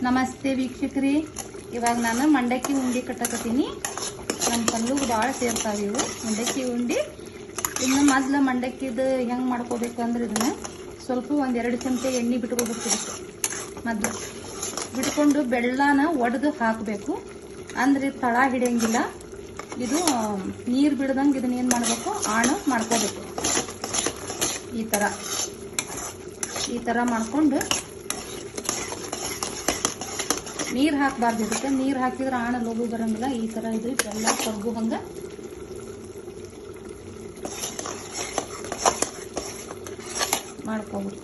ನಮಸ್ತೆ ವೀಕ್ಷಕರೇ, ಇವಾಗ ನಾನು ಮಂಡಕ್ಕಿ ಉಂಡೆ ಕಟ್ಟಕತ್ತೀನಿ. ನಮ್ಮ ಪಲ್luಗೆ ಭಾಳ ಸೇರ್ತಾವೆ ಇವು ಮಂಡಕ್ಕಿ ಉಂಡೆ. ಇನ್ನು ಮೊದಲು ಮಂಡಕ್ಕಿದು ಹೆಂಗೆ ಮಾಡ್ಕೋಬೇಕು ಅಂದ್ರೆ ಇದನ್ನು ಸ್ವಲ್ಪ ಒಂದು 2 ಚಮಚ ಎಣ್ಣೆ ಬಿಟ್ಕೋಬೇಕು. ಇದಕ್ಕೆ ಮೊದಲು ಬಿಟ್ಕೊಂಡು ಬೆಲ್ಲನ ಒಡೆದು ಹಾಕಬೇಕು. ಅಂದ್ರೆ ತಳ ಹಿಡಿಯಂಗಿಲ್ಲ. ಇದು ನೀರು ಬಿಡ್ದಂಗೆ ಇದನ್ನ ಏನು ಮಾಡಬೇಕು, ಆಣ ಮಾಡ್ಕೋಬೇಕು. ಈ ಥರ ಮಾಡ್ಕೊಂಡು ನೀರು ಹಾಕಬಾರ್ದು. ಇದಕ್ಕೆ ನೀರು ಹಾಕಿದ್ರೆ ಆಣ ಲೋಗು ಬರಂಗಿಲ್ಲ. ಈ ಥರ ಇದ್ರೆ ಬೆಲ್ಲ ಕರ್ಗು ಹಂಗೆ ಮಾಡ್ಕೋಬೇಕು.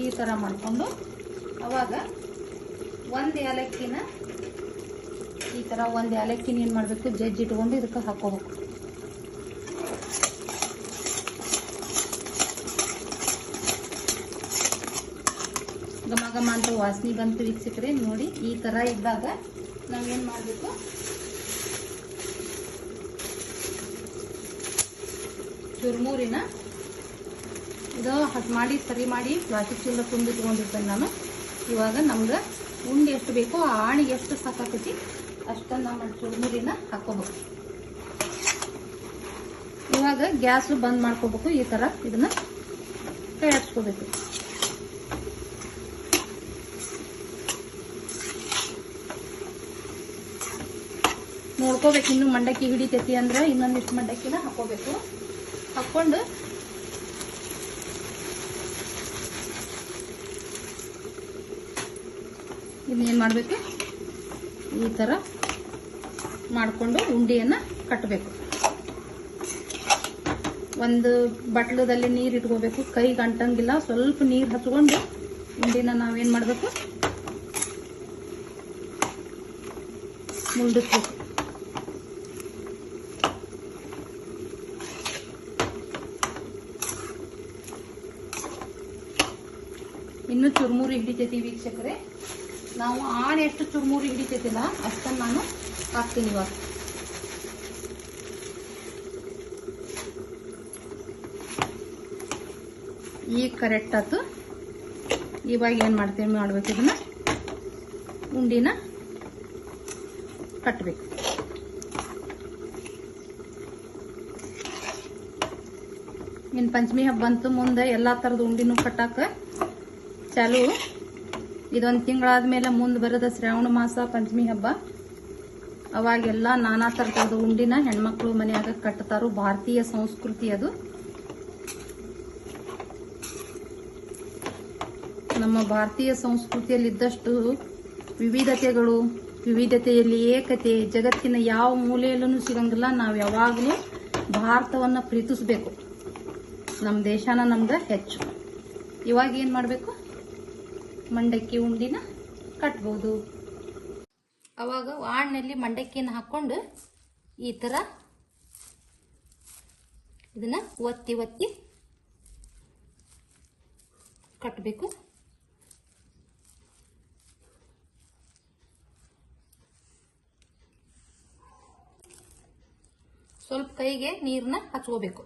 ಈ ಥರ ಮಾಡಿಕೊಂಡು ಅವಾಗ ಒಂದು ಏಲಕ್ಕಿನ ಈ ಥರ ಒಂದು ಏಲಕ್ಕಿನ ಏನು ಮಾಡಬೇಕು, ಜಜ್ಜಿ ಇಟ್ಕೊಂಡು ಇದಕ್ಕೆ ಹಾಕೋಬೇಕು. ಘಮ ಘಮ ಅಂತ ವಾಸನೆ ಬಂತು ವೀಕ್ಷಕರೇ. ನೋಡಿ, ಈ ಥರ ಇದ್ದಾಗ ನಾವೇನು ಮಾಡಬೇಕು, ಚುರುಮುರಿನ ಇದು ಮಾಡಿ ಸರಿ ಮಾಡಿ ಪ್ಲಾಸ್ಟಿಕ್ ಚೀಲ ತುಂಬಿಟ್ಕೊಂಡಿರ್ತೇನೆ ನಾನು. ಇವಾಗ ನಮ್ಗೆ ಉಂಡೆ ಎಷ್ಟು ಬೇಕೋ ಆ ಆಣಿಗೆ ಎಷ್ಟು ಸಾಕಾಕತಿ ಅಷ್ಟನ್ನು ನಮ್ಮ ಚುರುಮುರಿನ ಹಾಕೋಬೇಕು. ಇವಾಗ ಗ್ಯಾಸು ಬಂದ್ ಮಾಡ್ಕೋಬೇಕು. ಈ ಥರ ಇದನ್ನ ಕೈ ಹಚ್ಕೋಬೇಕು. ನೋಡ್ಕೋಬೇಕು, ಇನ್ನು ಮಂಡಕ್ಕಿ ಹಿಡಿತೈತಿ ಅಂದ್ರೆ ಇನ್ನೊಂದಿಷ್ಟು ಮಂಡಕ್ಕಿನ ಹಾಕೋಬೇಕು. ಹಾಕೊಂಡು ಇನ್ನೇನು ಮಾಡಬೇಕು, ಈ ಥರ ಮಾಡಿಕೊಂಡು ಉಂಡೆಯನ್ನು ಕಟ್ಟಬೇಕು. ಒಂದು ಬಟ್ಲದಲ್ಲಿ ನೀರು ಇಟ್ಕೋಬೇಕು. ಕೈಗೆ ಅಂಟಂಗಿಲ್ಲ. ಸ್ವಲ್ಪ ನೀರು ಹಚ್ಕೊಂಡು ಉಂಡೆನ ನಾವೇನು ಮಾಡಬೇಕು, ಮುಂಡಿಸ್ಬೇಕು. ಇನ್ನು ಚುರುಮುರಿ ಹಿಡಿತೈತಿ ವೀಕ್ಷಕರೇ. ನಾವು ಆಣೆ ಎಷ್ಟು ಚುರುಮುರಿ ಹಿಡಿತೈತಿಲ್ಲ ಅಷ್ಟನ್ನು ನಾನು ಹಾಕ್ತೀನಿ. ಇವಾಗ ಈಗ ಕರೆಕ್ಟ್ ಆಯ್ತು. ಇವಾಗ ಏನು ಮಾಡ್ಬೇಕು, ಇದನ್ನ ಉಂಡಿನ ಕಟ್ಟಬೇಕು. ಇನ್ನು ಪಂಚಮಿ ಹಬ್ಬ ಬಂತು. ಮುಂದೆ ಎಲ್ಲಾ ಥರದ ಉಂಡಿನೂ ಕಟ್ಟಾಕ ಚಾಲು. ಇದೊಂದು ತಿಂಗಳಾದ್ಮೇಲೆ ಮುಂದೆ ಬರೋದ ಶ್ರಾವಣ ಮಾಸ ಪಂಚಮಿ ಹಬ್ಬ. ಅವಾಗೆಲ್ಲ ನಾನಾ ಥರದ ಉಂಡಿನ ಹೆಣ್ಮಕ್ಳು ಮನೆಯಾಗ ಕಟ್ತಾರು. ಭಾರತೀಯ ಸಂಸ್ಕೃತಿ ಅದು. ನಮ್ಮ ಭಾರತೀಯ ಸಂಸ್ಕೃತಿಯಲ್ಲಿ ಇದ್ದಷ್ಟು ವಿವಿಧತೆಗಳು, ವಿವಿಧತೆಯಲ್ಲಿ ಏಕತೆ ಜಗತ್ತಿನ ಯಾವ ಮೂಲೆಯಲ್ಲೂ ಸಿಗಂಗಿಲ್ಲ. ನಾವು ಯಾವಾಗಲೂ ಭಾರತವನ್ನ ಪ್ರೀತಿಸಬೇಕು. ನಮ್ಮ ದೇಶನ ನಮ್ಗೆ ಹೆಚ್ಚು. ಇವಾಗ ಏನು ಮಾಡಬೇಕು, ಮಂಡಕ್ಕಿ ಉಂಡಿನ ಕಟ್ಬೋದು. ಅವಾಗ ಆಣಿನಲ್ಲಿ ಮಂಡಕ್ಕಿನ ಹಾಕೊಂಡು ಈ ಥರ ಇದನ್ನ ಒತ್ತಿ ಒತ್ತಿ ಕಟ್ಟಬೇಕು. ಸ್ವಲ್ಪ ಕೈಗೆ ನೀರನ್ನ ಹಚ್ಕೋಬೇಕು.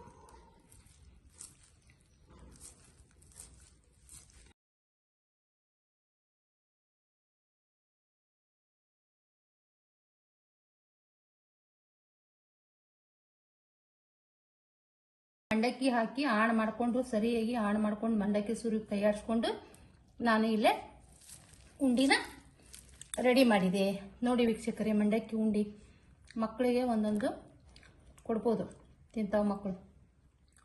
ಮಂಡಕ್ಕಿ ಹಾಕಿ ಆಣ್ ಮಾಡ್ಕೊಂಡು ಸರಿಯಾಗಿ ಆಣ್ ಮಾಡ್ಕೊಂಡು ಮಂಡಕ್ಕಿ ಸುರಿ ಕೈಯಾಡಿಸ್ಕೊಂಡು ನಾನು ಇಲ್ಲೇ ಉಂಡಿನ ರೆಡಿ ಮಾಡಿದೆ. ನೋಡಿ ವೀಕ್ಷಕರೇ, ಮಂಡಕ್ಕಿ ಉಂಡಿ ಮಕ್ಕಳಿಗೆ ಒಂದೊಂದು ಕೊಡ್ಬೋದು, ತಿಂತಾವ ಮಕ್ಕಳು.